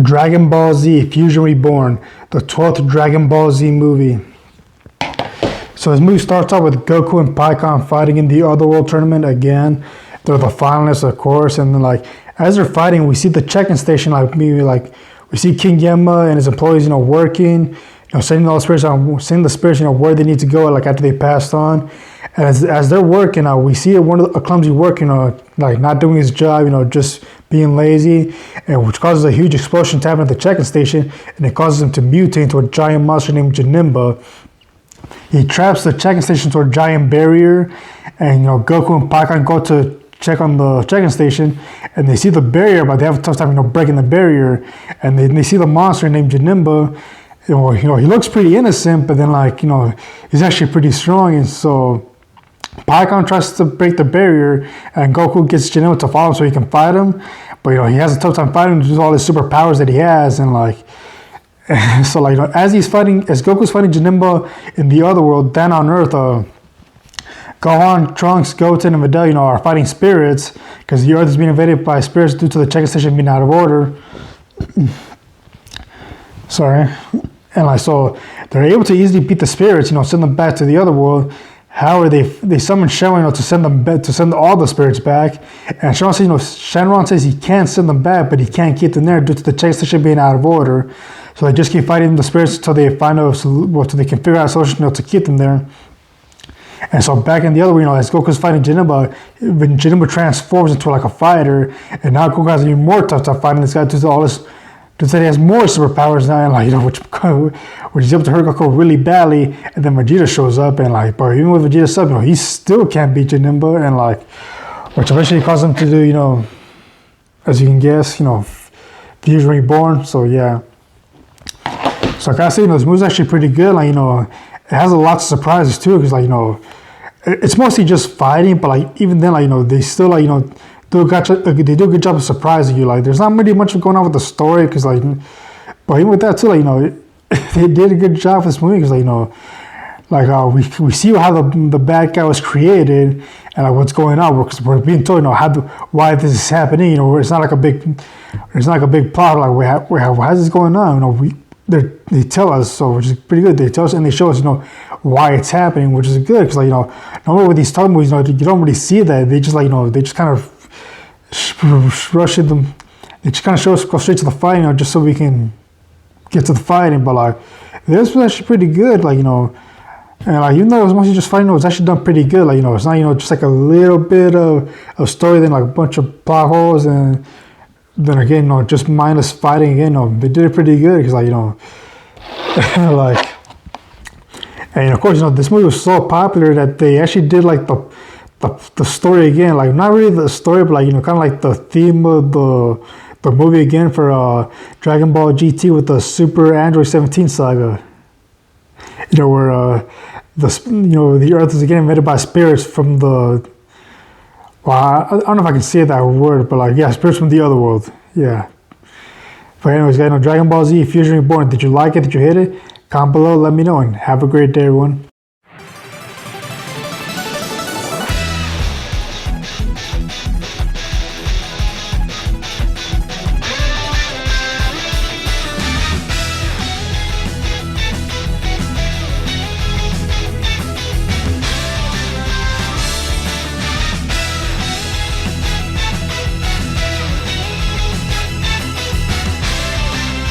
Dragon Ball Z Fusion Reborn, the 12th Dragon Ball Z movie. So this movie starts out with Goku and Pikkon fighting in the Otherworld tournament again. They're the finalists, of course, and then as they're fighting, we see the check-in station, we see King Yemma and his employees, working, sending all the spirits where they need to go, after they passed on. And as they're working, we see a clumsy work, not doing his job, just being lazy, and which causes a huge explosion to happen at the check-in station, and it causes him to mutate into a giant monster named Janemba. He traps the check-in station to a giant barrier, and Goku and Pikkon go to check on the check-in station, and they see the barrier, but they have a tough time, breaking the barrier, and they see the monster named Janemba. He looks pretty innocent, but then he's actually pretty strong, and so Pikkon tries to break the barrier, and Goku gets Janemba to follow him so he can fight him, but he has a tough time fighting due to all his superpowers that he has, and so as Goku's fighting Janemba in the other world, then on Earth, Gohan, Trunks, Goten, and Videl, are fighting spirits because the Earth is being invaded by spirits due to the check-in station being out of order. Sorry. And so they're able to easily beat the spirits, send them back to the other world. However, they summon Shenron to send all the spirits back. And Shenron says he can send them back, but he can't keep them there due to the check station being out of order. So they just keep fighting the spirits until they till they can figure out a solution to keep them there. And so back in the other way, as Goku's fighting Janemba, when Janemba transforms into a fighter, and now Goku has even more tough time fighting this guy due to all this. He has more superpowers now, and which is able to hurt Goku really badly. And then Vegeta shows up, and but even with Vegeta's up, he still can't beat Janemba, and which eventually causes him to do, as you can guess, Fusion Reborn. So yeah. So I gotta say, this movie's actually pretty good. It has a lot of surprises too, because it's mostly just fighting, but even then, they still they do a good job of surprising you. There's not really much going on with the story, because but even with that too, they did a good job with this movie, because we see how the bad guy was created and what's going on, because we're being told why this is happening. It's not like a big plot. How's this going on? They tell us, so which is pretty good. They tell us and they show us, why it's happening, which is good, because normally with these type movies, you don't really see that. They just they just kind of rush it them. They just kind of show us go straight to the fight, just so we can get to the fighting. But this was actually pretty good, and even though it was mostly just fighting, it was actually done pretty good. It's not just a little bit of story, then a bunch of plot holes, and then again, just mindless fighting again. They did it pretty good, because and of course, this movie was so popular that they actually did the story again, not really the story, but kind of the theme of the movie again for Dragon Ball GT with the Super Android 17 saga. Where the Earth is again invaded by spirits from the. Well, I don't know if I can say that word, but spirits from the other world. Yeah. But anyways, guys, Dragon Ball Z Fusion Reborn. Did you like it? Did you hate it? Comment below, let me know, and have a great day, everyone.